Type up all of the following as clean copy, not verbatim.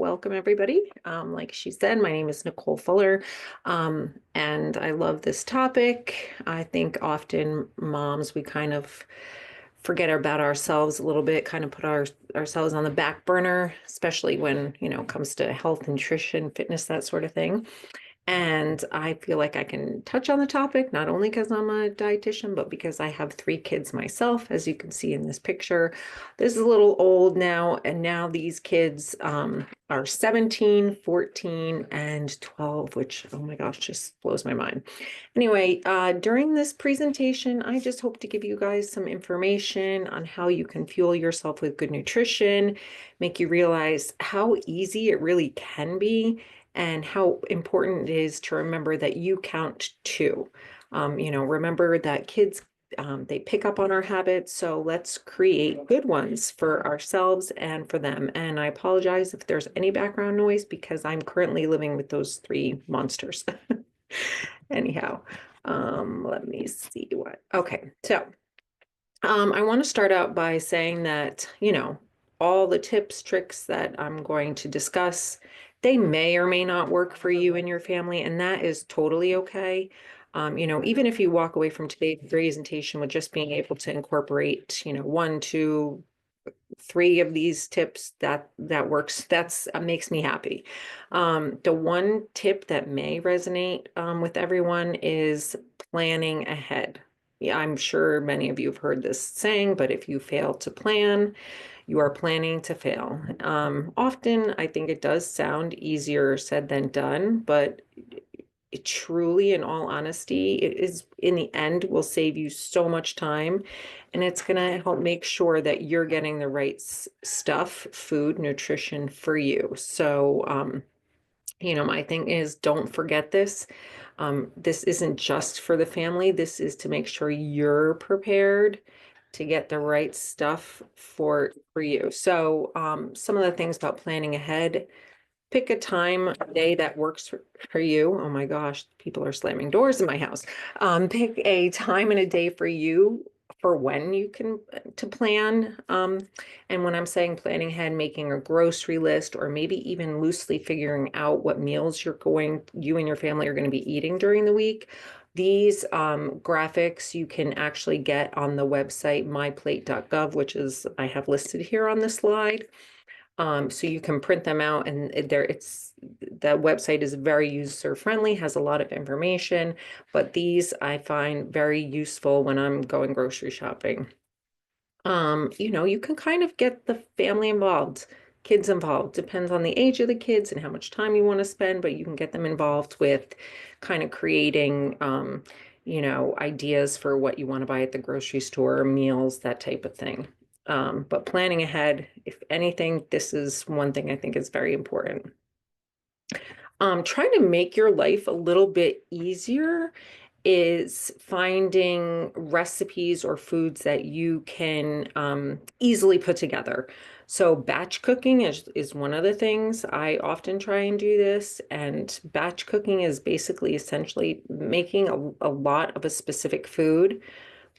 welcome everybody. Like she said, my name is Nicole Fuller, and I love this topic. I think often moms, we kind of forget about ourselves a little bit, kind of put ourselves on the back burner, especially when, it comes to health, nutrition, fitness, that sort of thing. And I feel like I can touch on the topic, not only because I'm a dietitian, but because I have three kids myself, as you can see in this picture. This is a little old now, and now these kids are 17, 14, and 12, which, oh my gosh, just blows my mind. Anyway, during this presentation, I just hope to give you guys some information on how you can fuel yourself with good nutrition, make you realize how easy it really can be and how important it is to remember that you count too. Remember that kids, they pick up on our habits, so let's create good ones for ourselves and for them. And I apologize if there's any background noise because I'm currently living with those three monsters. Anyhow, let me see okay, so I want to start out by saying that, all the tips, tricks that I'm going to discuss, they may or may not work for you and your family, and that is totally okay. Even if you walk away from today's presentation with just being able to incorporate, one, two, three of these tips, that works. That's makes me happy. The one tip that may resonate with everyone is planning ahead. Yeah, I'm sure many of you have heard this saying, but if you fail to plan, you are planning to fail. Often, I think it does sound easier said than done, but it truly, in all honesty, it is in the end will save you so much time, and it's going to help make sure that you're getting the right stuff, food, nutrition for you. So, my thing is don't forget this. This isn't just for the family. This is to make sure you're prepared to get the right stuff for you. So, some of the things about planning ahead. Pick a time, a day that works for you. Oh my gosh, people are slamming doors in my house. Pick a time and a day for you for when you can to plan. And when I'm saying planning ahead, making a grocery list or maybe even loosely figuring out what meals you and your family are going to be eating during the week. These graphics you can actually get on the website myplate.gov, which is I have listed here on the slide. So you can print them out, and the website is very user friendly, has a lot of information, but these I find very useful when I'm going grocery shopping. You can kind of get the family involved, kids involved, depends on the age of the kids and how much time you want to spend, but you can get them involved with kind of creating, ideas for what you want to buy at the grocery store, meals, that type of thing. But planning ahead, if anything, this is one thing I think is very important. Trying to make your life a little bit easier is finding recipes or foods that you can easily put together. So batch cooking is one of the things. I often try and do this. And batch cooking is basically essentially making a lot of a specific food.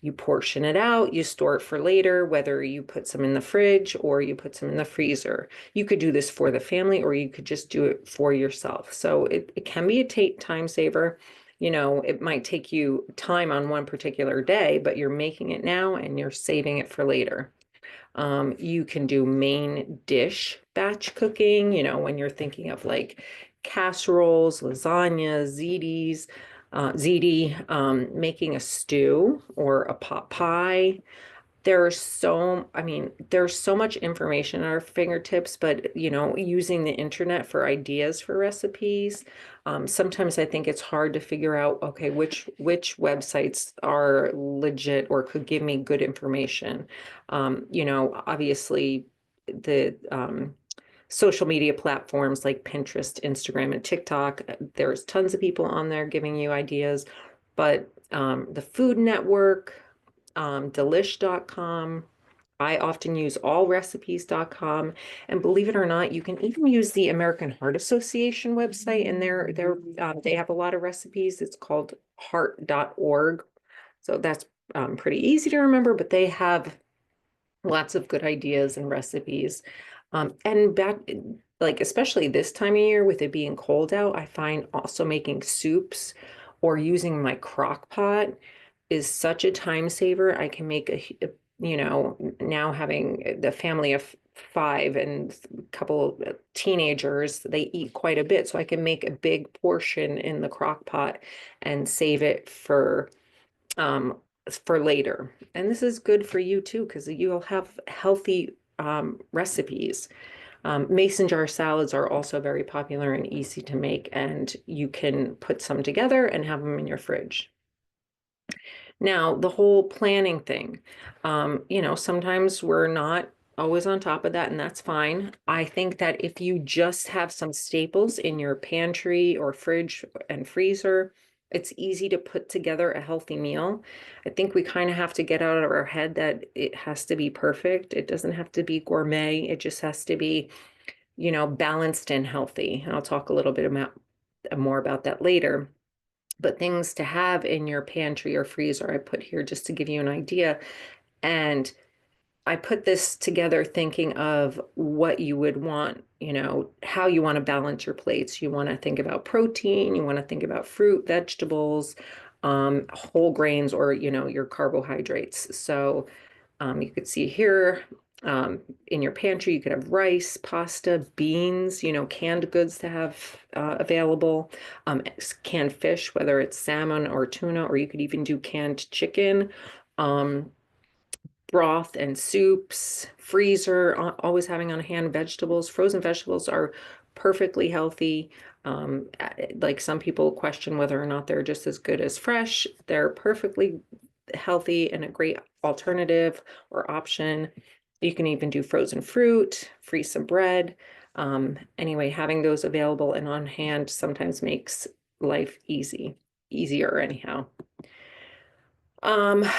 You portion it out, you store it for later, whether you put some in the fridge or you put some in the freezer. You could do this for the family or you could just do it for yourself. So it can be a time saver. It might take you time on one particular day, but you're making it now and you're saving it for later. You can do main dish batch cooking, when you're thinking of like casseroles, lasagna, ziti, making a stew or a pot pie. There's so much information at our fingertips, but using the internet for ideas for recipes. Sometimes I think it's hard to figure out, okay, which websites are legit or could give me good information. Obviously the social media platforms like Pinterest, Instagram, and TikTok, there's tons of people on there giving you ideas, but the Food Network, delish.com. I often use allrecipes.com. And believe it or not, you can even use the American Heart Association website, and they have a lot of recipes. It's called heart.org. So that's pretty easy to remember, but they have lots of good ideas and recipes. And back like especially this time of year with it being cold out, I find also making soups or using my crock pot is such a time saver. I can make you know, now having the family of five and a couple of teenagers, they eat quite a bit. So I can make a big portion in the crock pot and save it um, for later. And this is good for you too, because you'll have healthy recipes. Mason jar salads are also very popular and easy to make, and you can put some together and have them in your fridge. Now, the whole planning thing, you know, sometimes we're not always on top of that, and that's fine. I think that if you just have some staples in your pantry or fridge and freezer, it's easy to put together a healthy meal. I think we kind of have to get out of our head that it has to be perfect. It doesn't have to be gourmet. It just has to be, you know, balanced and healthy. And I'll talk a little bit about more about that later. But things to have in your pantry or freezer, I put here just to give you an idea. And I put this together thinking of what you would want, you know, how you want to balance your plates. You want to think about protein, you want to think about fruit, vegetables, whole grains, or, you know, your carbohydrates. So you could see here in your pantry, you could have rice, pasta, beans, you know, canned goods to have available, canned fish, whether it's salmon or tuna, or you could even do canned chicken, broth and soups, freezer, always having on hand vegetables. Frozen vegetables are perfectly healthy. Like some people question whether or not they're just as good as fresh. They're perfectly healthy and a great alternative or option. You can even do frozen fruit, freeze some bread. Anyway, having those available and on hand sometimes makes life easier anyhow.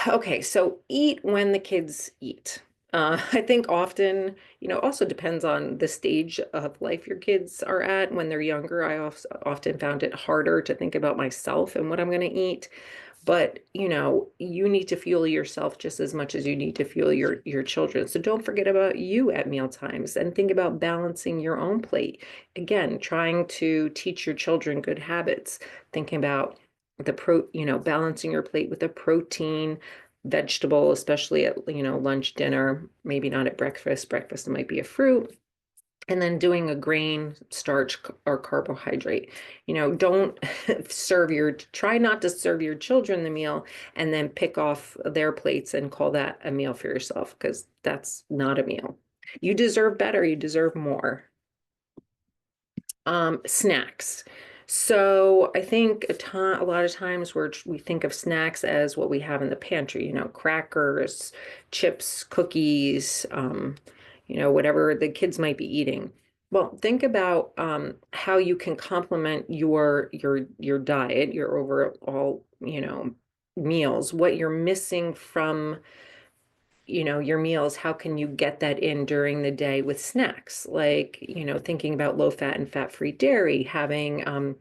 Okay, so eat when the kids eat. I think often, you know, also depends on the stage of life your kids are at. When they're younger, I often found it harder to think about myself and what I'm going to eat. But, you know, you need to fuel yourself just as much as you need to fuel your children. So don't forget about you at meal times and think about balancing your own plate. Again, trying to teach your children good habits, thinking about you know, balancing your plate with a protein vegetable, especially at, you know, lunch, dinner, maybe not at breakfast. Breakfast might be a fruit, and then doing a grain, starch, or carbohydrate. You know, don't try not to serve your children the meal and then pick off their plates and call that a meal for yourself, because that's not a meal. You deserve better, you deserve more. Snacks. So I think a lot of times we think of snacks as what we have in the pantry, you know, crackers, chips, cookies, you know, whatever the kids might be eating. Well, think about how you can complement your diet, your overall, you know, meals, what you're missing from, you know, your meals. How can you get that in during the day with snacks? Like, you know, thinking about low fat and fat free dairy, having,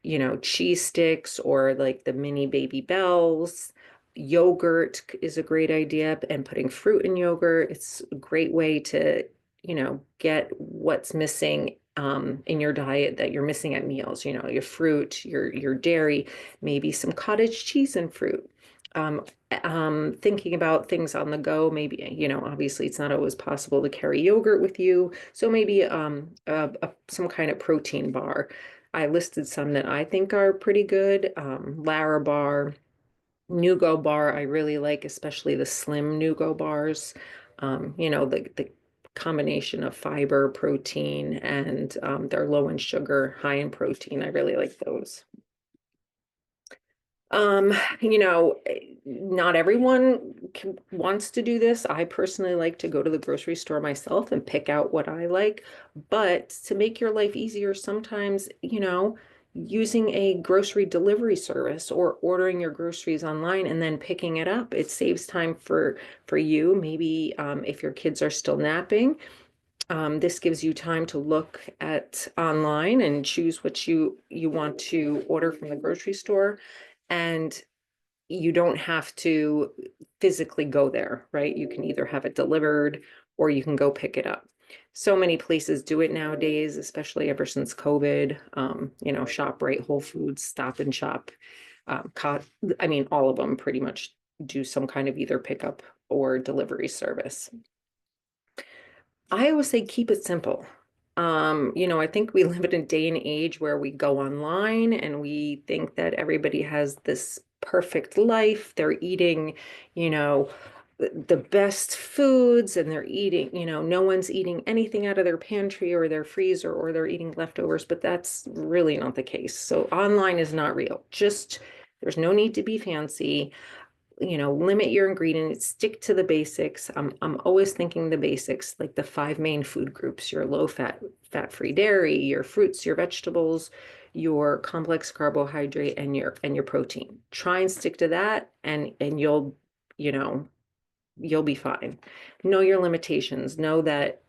you know, cheese sticks or like the mini Baby Bells. Yogurt is a great idea, and putting fruit in yogurt. It's a great way to, you know, get what's missing in your diet that you're missing at meals. You know, your fruit, your dairy, maybe some cottage cheese and fruit. Um, Thinking about things on the go, maybe, you know, obviously it's not always possible to carry yogurt with you. So maybe some kind of protein bar. I listed some that I think are pretty good. Larabar, Nugo bar, I really like, especially the slim Nugo bars. You know, the combination of fiber, protein, and they're low in sugar, high in protein. I really like those. Um, you know, not everyone wants to do this. I personally like to go to the grocery store myself and pick out what I like. But to make your life easier, sometimes, you know, using a grocery delivery service or ordering your groceries online and then picking it up, it saves time for you. Maybe if your kids are still napping, this gives you time to look at online and choose what you want to order from the grocery store. And you don't have to physically go there, right? You can either have it delivered or you can go pick it up. So many places do it nowadays, especially ever since COVID. ShopRite, Whole Foods, Stop and Shop. Co I mean, all of them pretty much do some kind of either pickup or delivery service. I always say keep it simple. I think we live in a day and age where we go online and we think that everybody has this perfect life. They're eating, you know, the best foods and they're eating, no one's eating anything out of their pantry or their freezer or they're eating leftovers, but that's really not the case. So online is not real. Just there's no need to be fancy, limit your ingredients, stick to the basics. I'm always thinking the basics, like the five main food groups, your low fat, fat-free dairy, your fruits, your vegetables, your complex carbohydrate, and your protein. Try and stick to that and you know, you'll be fine. Know your limitations. Know that,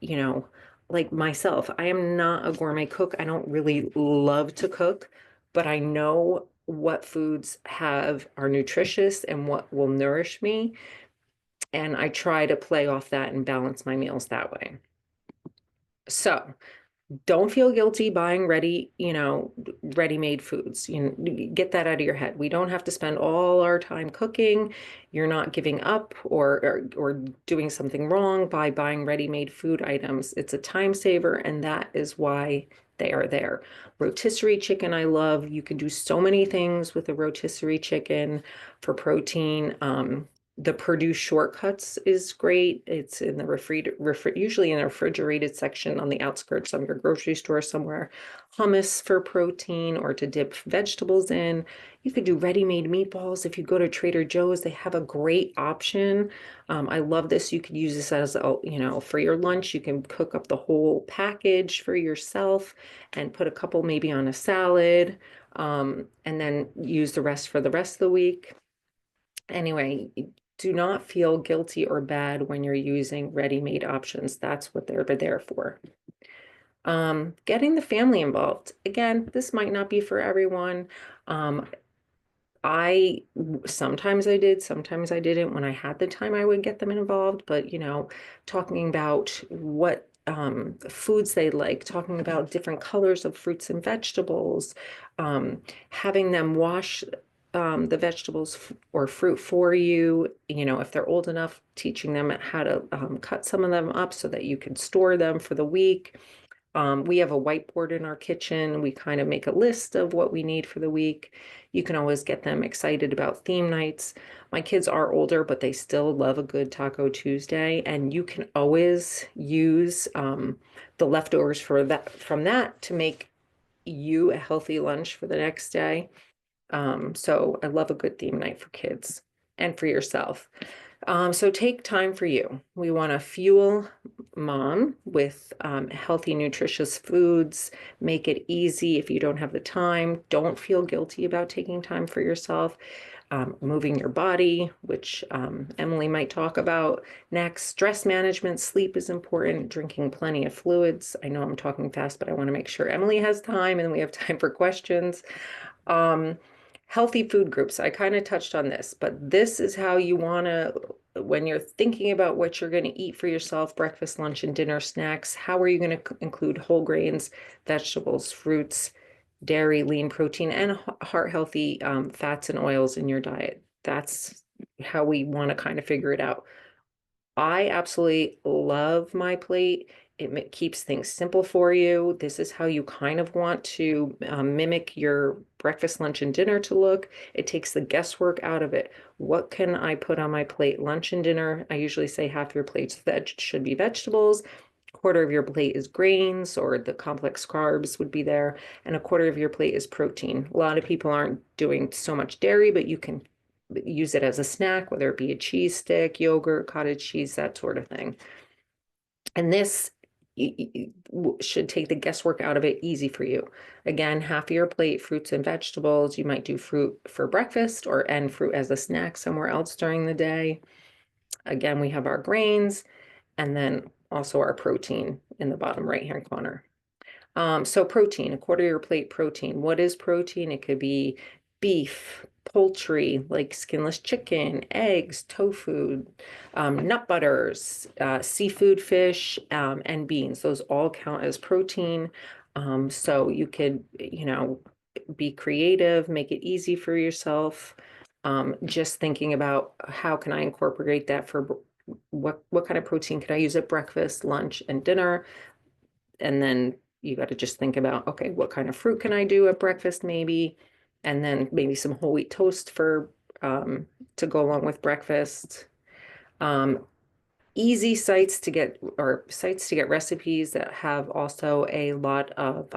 like myself, I am not a gourmet cook. I don't really love to cook, but I know what foods are nutritious and what will nourish me. And I try to play off that and balance my meals that way. So, don't feel guilty buying ready-made foods. Get that out of your head. We don't have to spend all our time cooking. You're not giving up or doing something wrong by buying ready-made food items. It's a time saver, and that is why they are there. Rotisserie chicken, I love. You can do so many things with a rotisserie chicken for protein. The Purdue Shortcuts is great. It's in the usually in the refrigerated section on the outskirts of your grocery store somewhere. Hummus for protein or to dip vegetables in. You could do ready-made meatballs. If you go to Trader Joe's, they have a great option. I love this. You could use this as, for your lunch. You can cook up the whole package for yourself and put a couple maybe on a salad, and then use the rest for the rest of the week. Anyway, do not feel guilty or bad when you're using ready-made options. That's what they're there for. Getting the family involved. Again, this might not be for everyone. Um, I sometimes I did, sometimes I didn't. When I had the time, I would get them involved. But talking about what foods they like, talking about different colors of fruits and vegetables, having them wash the vegetables or fruit for you. If they're old enough, teaching them how to cut some of them up so that you can store them for the week. We have a whiteboard in our kitchen. We kind of make a list of what we need for the week. You can always get them excited about theme nights. My kids are older, but they still love a good Taco Tuesday. And you can always use the leftovers from that to make you a healthy lunch for the next day. So I love a good theme night for kids and for yourself. So take time for you. We want to fuel mom with healthy, nutritious foods. Make it easy if you don't have the time. Don't feel guilty about taking time for yourself. Moving your body, which Emily might talk about next. Stress management, sleep is important. Drinking plenty of fluids. I know I'm talking fast, but I want to make sure Emily has time and we have time for questions. Healthy food groups. I kind of touched on this, but this is how you want to, when you're thinking about what you're going to eat for yourself, breakfast, lunch, and dinner snacks, how are you going to include whole grains, vegetables, fruits, dairy, lean protein, and heart healthy fats and oils in your diet? That's how we want to kind of figure it out. I absolutely love my plate. It keeps things simple for you. This is how you kind of want to mimic your breakfast, lunch, and dinner to look. It takes the guesswork out of it. What can I put on my plate? Lunch and dinner, I usually say half your plate's should be vegetables. Quarter of your plate is grains or the complex carbs would be there, and a quarter of your plate is protein. A lot of people aren't doing so much dairy, but you can use it as a snack, whether it be a cheese stick, yogurt, cottage cheese, that sort of thing. And this should take the guesswork out of it, easy for you. Again, half of your plate, fruits and vegetables. You might do fruit for breakfast and fruit as a snack somewhere else during the day. Again, we have our grains and then also our protein in the bottom right-hand corner. So protein, a quarter of your plate protein. What is protein? It could be beef, poultry, like skinless chicken, eggs, tofu, nut butters, seafood, fish, and beans. Those all count as protein. So you could, be creative, make it easy for yourself. Just thinking about how can I incorporate that for what kind of protein can I use at breakfast, lunch, and dinner? And then you got to just think about, okay, what kind of fruit can I do at breakfast maybe? And then maybe some whole wheat toast for to go along with breakfast. Um, Easy sites to get recipes that have also a lot of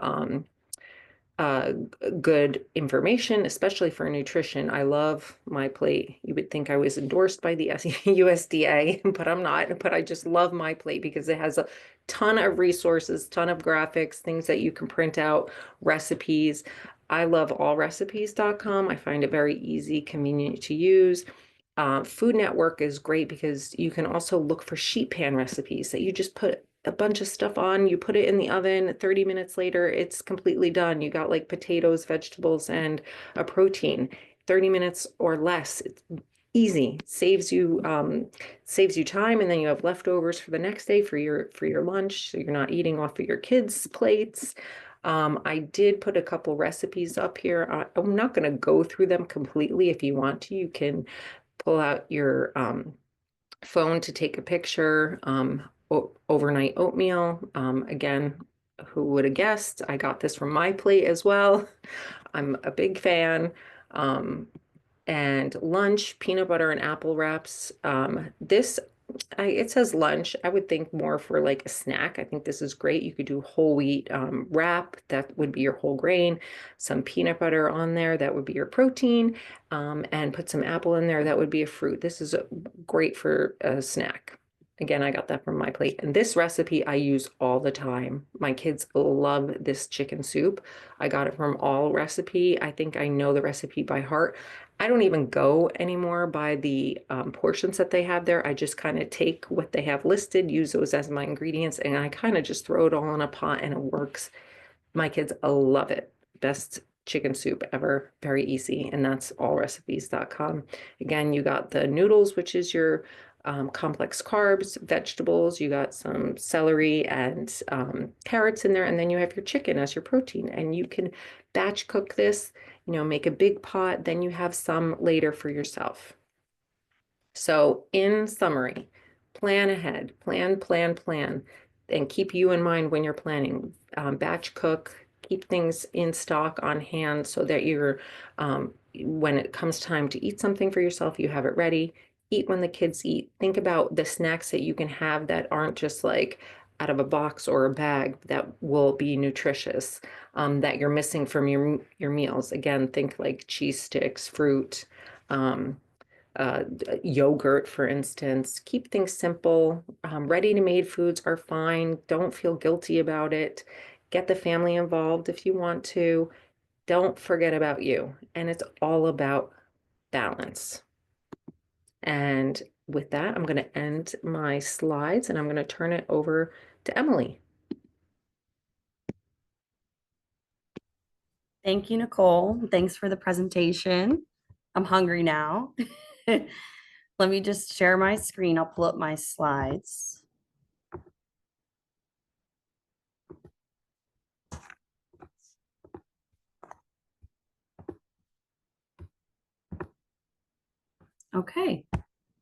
uh, good information, especially for nutrition. I love My Plate. You would think I was endorsed by the USDA, but I'm not. But I just love My Plate because it has a ton of resources, ton of graphics, things that you can print out, recipes. I love allrecipes.com. I find it very easy, convenient to use. Food Network is great because you can also look for sheet pan recipes that you just put a bunch of stuff on, you put it in the oven, 30 minutes later, it's completely done. You got like potatoes, vegetables, and a protein, 30 minutes or less. It's easy, saves you time, and then you have leftovers for the next day for your lunch, so you're not eating off of your kids' plates. I did put a couple recipes up here. I'm not going to go through them completely. If you want to, you can pull out your phone to take a picture. Overnight oatmeal. Again, who would have guessed? I got this from My Plate as well. I'm a big fan. And lunch, peanut butter and apple wraps. It says lunch. I would think more for like a snack. I think this is great. You could do whole wheat wrap. That would be your whole grain. Some peanut butter on there. That would be your protein. And put some apple in there. That would be a fruit. This is great for a snack. Again, I got that from My Plate. And this recipe I use all the time. My kids love this chicken soup. I got it from All Recipe. I think I know the recipe by heart. I don't even go anymore by the portions that they have there. I just kind of take what they have listed, use those as my ingredients, and I kind of just throw it all in a pot and it works. My kids love it. Best chicken soup ever. Very easy. And that's allrecipes.com. Again, you got the noodles, which is your complex carbs, vegetables. You got some celery and carrots in there. And then you have your chicken as your protein. And you can batch cook this, make a big pot. Then you have some later for yourself. So in summary, plan ahead, plan, and keep you in mind when you're planning. Batch cook, keep things in stock on hand so that when it comes time to eat something for yourself, you have it ready. Eat when the kids eat. Think about the snacks that you can have that aren't just like out of a box or a bag that will be nutritious, that you're missing from your meals. Again, think like cheese sticks, fruit, um, uh, yogurt, for instance. Keep things simple. Ready-to-made foods are fine. Don't feel guilty about it. Get the family involved if you want to. Don't forget about you. And it's all about balance. And with that, I'm going to end my slides and I'm going to turn it over to Emily. Thank you, Nicole. Thanks for the presentation. I'm hungry now. Let me just share my screen. I'll pull up my slides. Okay,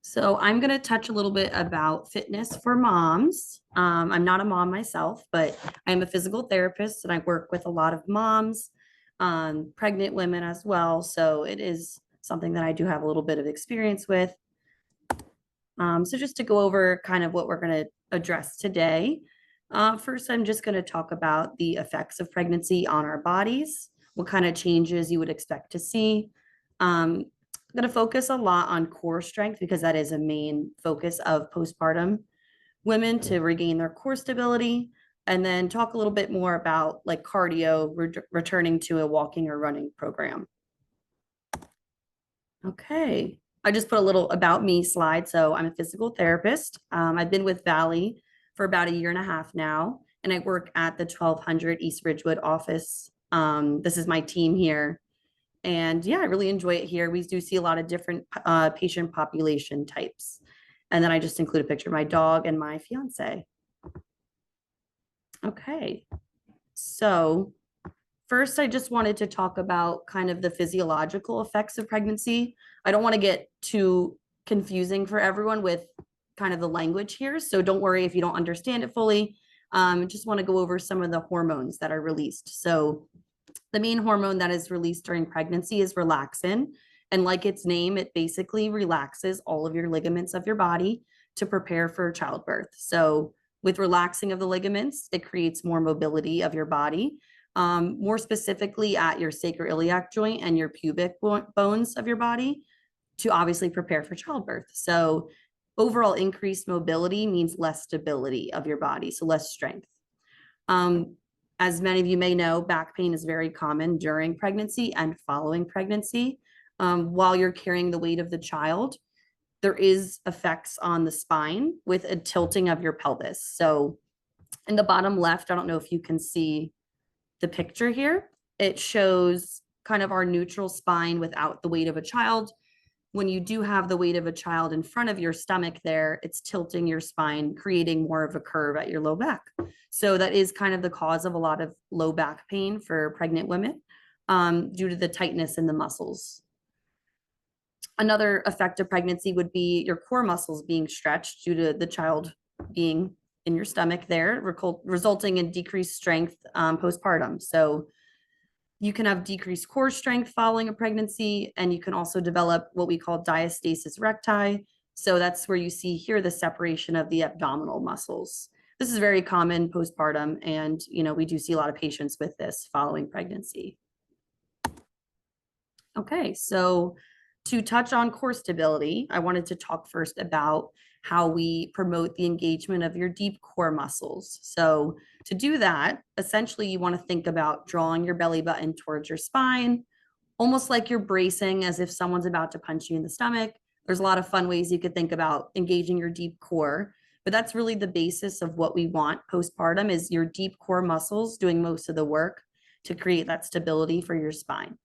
so I'm going to touch a little bit about fitness for moms. I'm not a mom myself, but I'm a physical therapist and I work with a lot of moms, pregnant women as well. So it is something that I do have a little bit of experience with. So just to go over kind of what we're going to address today. First, I'm just going to talk about the effects of pregnancy on our bodies, what kind of changes you would expect to see. I'm going to focus a lot on core strength because that is a main focus of postpartum women to regain their core stability, and then talk a little bit more about like cardio, returning to a walking or running program. Okay. I just put a little about me slide. So I'm a physical therapist. I've been with Valley for about a year and a half now, and I work at the 1200 East Ridgewood office. This is my team here. And yeah, I really enjoy it here. We do see a lot of different patient population types. And then I just include a picture of my dog and my fiance. Okay, so first, I just wanted to talk about kind of the physiological effects of pregnancy. I don't want to get too confusing for everyone with kind of the language here. So don't worry if you don't understand it fully. Just want to go over some of the hormones that are released. So the main hormone that is released during pregnancy is relaxin. And like its name, it basically relaxes all of your ligaments of your body to prepare for childbirth. So with relaxing of the ligaments, it creates more mobility of your body, more specifically at your sacroiliac joint and your pubic bones of your body to obviously prepare for childbirth. So overall increased mobility means less stability of your body, so less strength. As many of you may know, back pain is very common during pregnancy and following pregnancy. While you're carrying the weight of the child, there is effects on the spine with a tilting of your pelvis. So in the bottom left, I don't know if you can see the picture here. It shows kind of our neutral spine without the weight of a child. When you do have the weight of a child in front of your stomach there, it's tilting your spine, creating more of a curve at your low back. So that is kind of the cause of a lot of low back pain for pregnant women due to the tightness in the muscles. Another effect of pregnancy would be your core muscles being stretched due to the child being in your stomach there, resulting in decreased strength postpartum. So you can have decreased core strength following a pregnancy, and you can also develop what we call diastasis recti. So that's where you see here the separation of the abdominal muscles. This is very common postpartum, and we do see a lot of patients with this following pregnancy. Okay, so to touch on core stability, I wanted to talk first about how we promote the engagement of your deep core muscles. So to do that, essentially you want to think about drawing your belly button towards your spine, almost like you're bracing as if someone's about to punch you in the stomach. There's a lot of fun ways you could think about engaging your deep core, but that's really the basis of what we want postpartum is your deep core muscles doing most of the work to create that stability for your spine.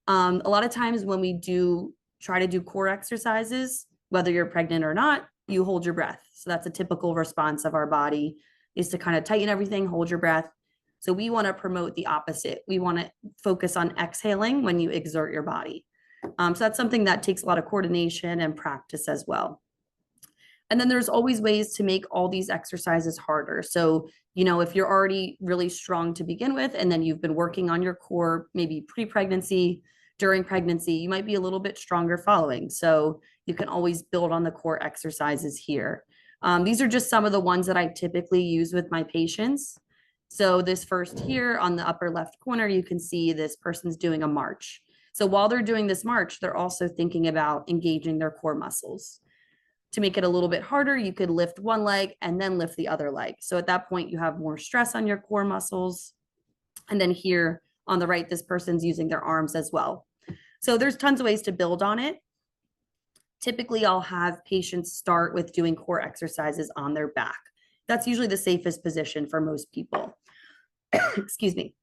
A lot of times when we do try to do core exercises, whether you're pregnant or not, you hold your breath. So that's a typical response of our body is to kind of tighten everything, hold your breath. So we want to promote the opposite. We want to focus on exhaling when you exert your body. So that's something that takes a lot of coordination and practice as well. And then there's always ways to make all these exercises harder. So, if you're already really strong to begin with, and then you've been working on your core, maybe pre-pregnancy, during pregnancy, you might be a little bit stronger following. So you can always build on the core exercises here. These are just some of the ones that I typically use with my patients. So this first here on the upper left corner, you can see this person's doing a march. So while they're doing this march, they're also thinking about engaging their core muscles. To make it a little bit harder, you could lift one leg and then lift the other leg. So at that point, you have more stress on your core muscles. And then here on the right, this person's using their arms as well. So there's tons of ways to build on it. Typically, I'll have patients start with doing core exercises on their back. That's usually the safest position for most people. Excuse me.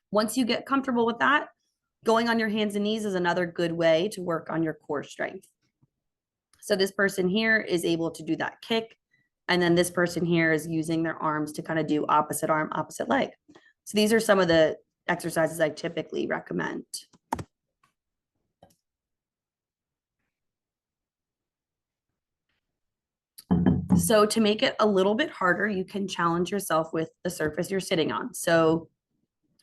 Once you get comfortable with that, going on your hands and knees is another good way to work on your core strength. So this person here is able to do that kick. And then this person here is using their arms to kind of do opposite arm, opposite leg. So these are some of the exercises I typically recommend. So to make it a little bit harder, you can challenge yourself with the surface you're sitting on. So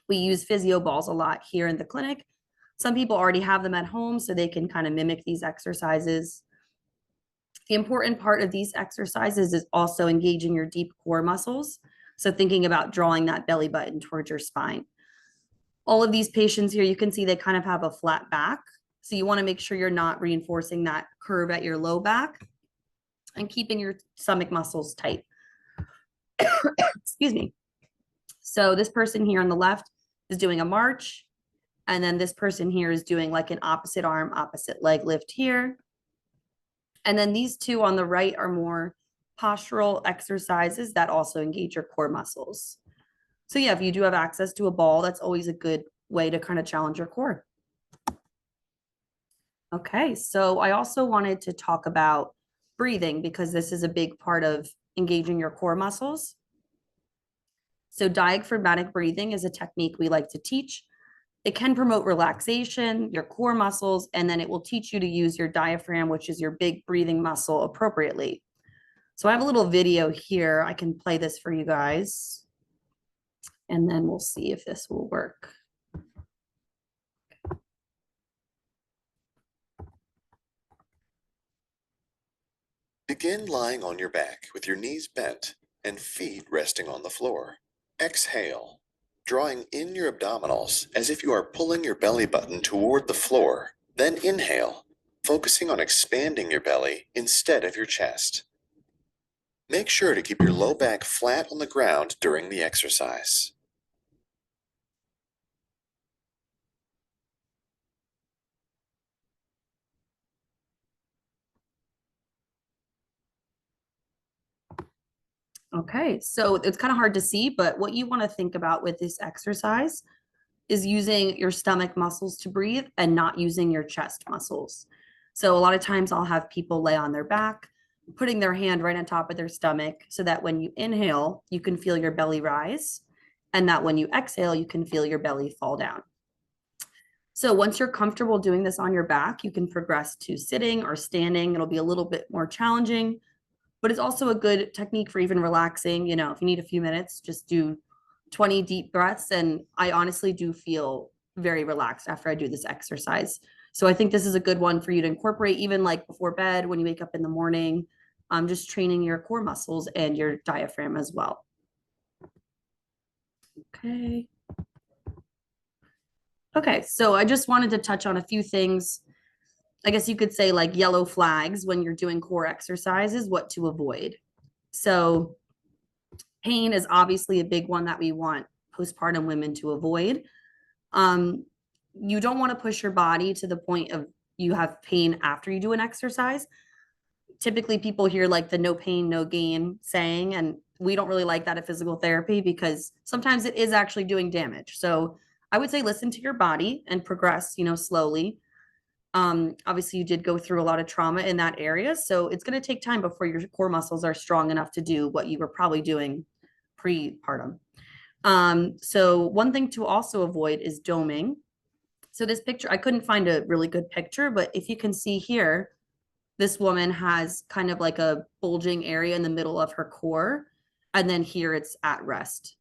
we use physio balls a lot here in the clinic. Some people already have them at home, so they can kind of mimic these exercises. The important part of these exercises is also engaging your deep core muscles. So thinking about drawing that belly button towards your spine. All of these patients here, you can see they kind of have a flat back. So you want to make sure you're not reinforcing that curve at your low back and keeping your stomach muscles tight. Excuse me. So this person here on the left is doing a march. And then this person here is doing like an opposite arm, opposite leg lift here. And then these two on the right are more postural exercises that also engage your core muscles. So yeah, if you do have access to a ball, that's always a good way to kind of challenge your core. Okay, so I also wanted to talk about breathing because this is a big part of engaging your core muscles. So diaphragmatic breathing is a technique we like to teach. It can promote relaxation, your core muscles, and then it will teach you to use your diaphragm, which is your big breathing muscle, appropriately. So I have a little video here. I can play this for you guys, and then we'll see if this will work. Begin lying on your back with your knees bent and feet resting on the floor. Exhale, drawing in your abdominals as if you are pulling your belly button toward the floor. Then inhale, focusing on expanding your belly instead of your chest. Make sure to keep your low back flat on the ground during the exercise. Okay, so it's kind of hard to see, but what you want to think about with this exercise is using your stomach muscles to breathe and not using your chest muscles. So a lot of times I'll have people lay on their back, putting their hand right on top of their stomach so that when you inhale, you can feel your belly rise, and that when you exhale, you can feel your belly fall down. So once you're comfortable doing this on your back, you can progress to sitting or standing. It'll be a little bit more challenging, but it's also a good technique for even relaxing. You know, if you need a few minutes, just do 20 deep breaths. And I honestly do feel very relaxed after I do this exercise. So I think this is a good one for you to incorporate, even like before bed, when you wake up in the morning, just training your core muscles and your diaphragm as well. Okay. Okay, so I just wanted to touch on a few things. I guess you could say like yellow flags when you're doing core exercises, what to avoid. So pain is obviously a big one that we want postpartum women to avoid. You don't want to push your body to the point of you have pain after you do an exercise. Typically, people hear like the no pain, no gain saying, and we don't really like that at physical therapy because sometimes it is actually doing damage. So I would say listen to your body and progress, slowly. Obviously, you did go through a lot of trauma in that area, so it's going to take time before your core muscles are strong enough to do what you were probably doing pre-partum. So one thing to also avoid is doming. So this picture, I couldn't find a really good picture, but if you can see here, this woman has kind of like a bulging area in the middle of her core, and then here it's at rest.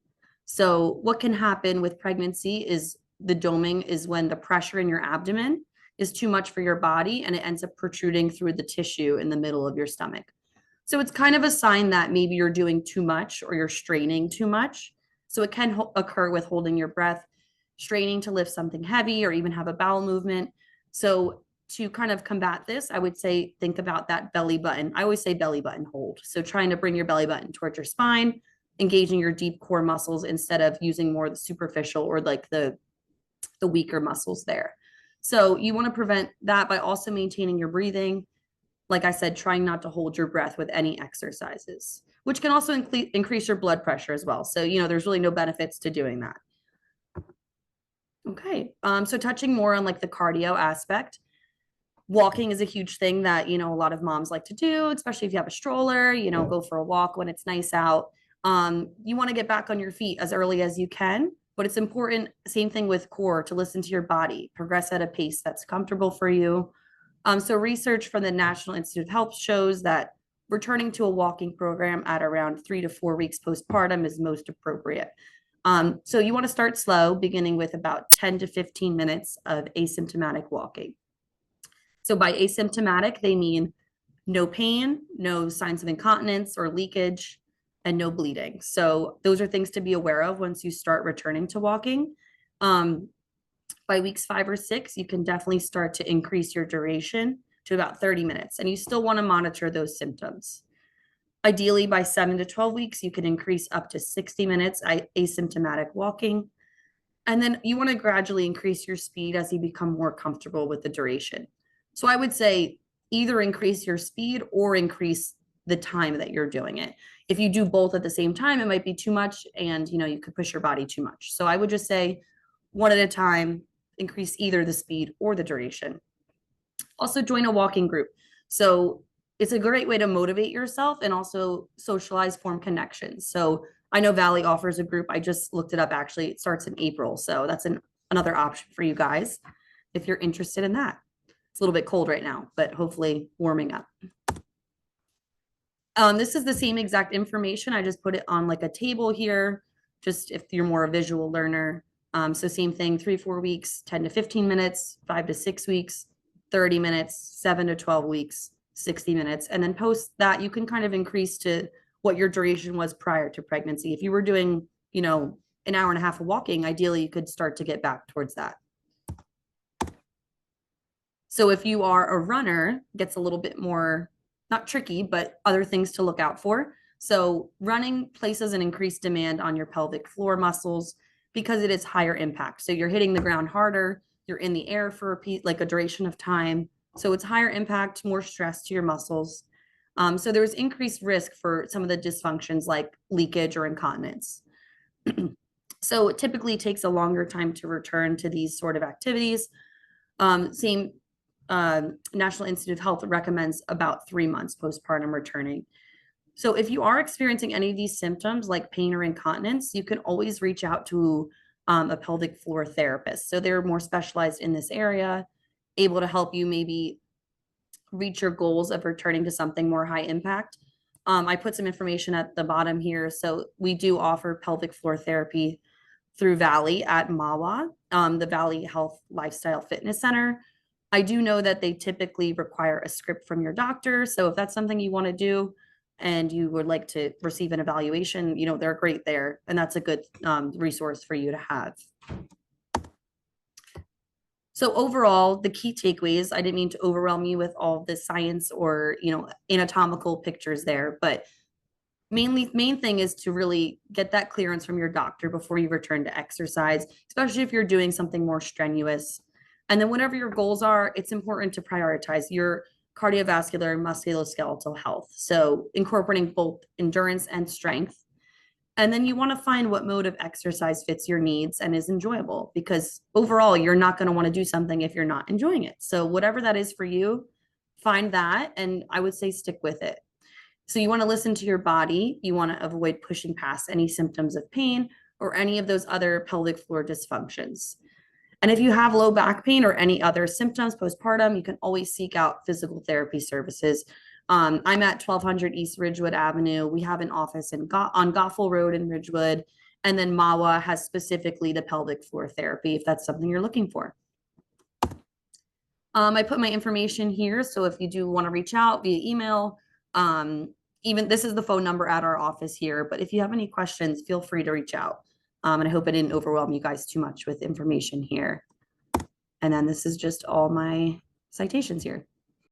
So what can happen with pregnancy is the doming is when the pressure in your abdomen is too much for your body and it ends up protruding through the tissue in the middle of your stomach. So it's kind of a sign that maybe you're doing too much or you're straining too much. So it can occur with holding your breath, straining to lift something heavy, or even have a bowel movement. So to kind of combat this, I would say think about that belly button. I always say belly button hold. So trying to bring your belly button towards your spine, engaging your deep core muscles instead of using more the superficial or like the weaker muscles there. So you want to prevent that by also maintaining your breathing. Like I said, trying not to hold your breath with any exercises, which can also increase your blood pressure as well. So, there's really no benefits to doing that. Okay. So touching more on like the cardio aspect, walking is a huge thing that, a lot of moms like to do, especially if you have a stroller, go for a walk when it's nice out. You want to get back on your feet as early as you can, but it's important, same thing with core, to listen to your body, progress at a pace that's comfortable for you. So research from the National Institute of Health shows that returning to a walking program at around 3 to 4 weeks postpartum is most appropriate. So you want to start slow, beginning with about 10 to 15 minutes of asymptomatic walking. So by asymptomatic, they mean no pain, no signs of incontinence or leakage, and no bleeding. So those are things to be aware of once you start returning to walking. By weeks 5 or 6, you can definitely start to increase your duration to about 30 minutes, and you still want to monitor those symptoms. Ideally, by 7 to 12 weeks, you can increase up to 60 minutes asymptomatic walking. And then you want to gradually increase your speed as you become more comfortable with the duration. So I would say either increase your speed or increase the time that you're doing it. If you do both at the same time, it might be too much and you could push your body too much. So I would just say one at a time, increase either the speed or the duration. Also join a walking group. So it's a great way to motivate yourself and also socialize, form connections. So I know Valley offers a group. I just looked it up. Actually, it starts in April. So that's another option for you guys if you're interested in that. It's a little bit cold right now, but hopefully warming up. This is the same exact information. I just put it on like a table here, just if you're more a visual learner. So same thing, 3-4 weeks, 10 to 15 minutes, 5 to 6 weeks, 30 minutes, 7 to 12 weeks, 60 minutes. And then post that, you can kind of increase to what your duration was prior to pregnancy. If you were doing, you know, an hour and a half of walking, ideally you could start to get back towards that. So if you are a runner, it gets a little bit more, not tricky, but other things to look out for. So running places an increased demand on your pelvic floor muscles because it is higher impact. So you're hitting the ground harder, you're in the air for like a duration of time. So it's higher impact, more stress to your muscles. So there's increased risk for some of the dysfunctions like leakage or incontinence. So it typically takes a longer time to return to these sort of activities. National Institute of Health recommends about 3 months postpartum returning. So if you are experiencing any of these symptoms like pain or incontinence, you can always reach out to a pelvic floor therapist. So they're more specialized in this area, able to help you maybe reach your goals of returning to something more high impact. I put some information at the bottom here. So we do offer pelvic floor therapy through Valley at MAWA, the Valley Health Lifestyle Fitness Center. I do know that they typically require a script from your doctor. So if that's something you want to do and you would like to receive an evaluation, you know, they're great there. And that's a good resource for you to have. So overall, the key takeaways, I didn't mean to overwhelm you with all the science or, you know, anatomical pictures there, but main thing is to really get that clearance from your doctor before you return to exercise, especially if you're doing something more strenuous. And then whatever your goals are, it's important to prioritize your cardiovascular and musculoskeletal health. So incorporating both endurance and strength. And then you want to find what mode of exercise fits your needs and is enjoyable, because overall, you're not going to want to do something if you're not enjoying it. So whatever that is for you, find that. And I would say stick with it. So you want to listen to your body. You want to avoid pushing past any symptoms of pain or any of those other pelvic floor dysfunctions. And if you have low back pain or any other symptoms postpartum, you can always seek out physical therapy services. I'm at 1200 East Ridgewood Avenue. We have an office on Goffel Road in Ridgewood. And then MAWA has specifically the pelvic floor therapy, if that's something you're looking for. I put my information here. So if you do want to reach out via email, even this is the phone number at our office here. But if you have any questions, feel free to reach out. And I hope I didn't overwhelm you guys too much with information here. And then this is just all my citations here.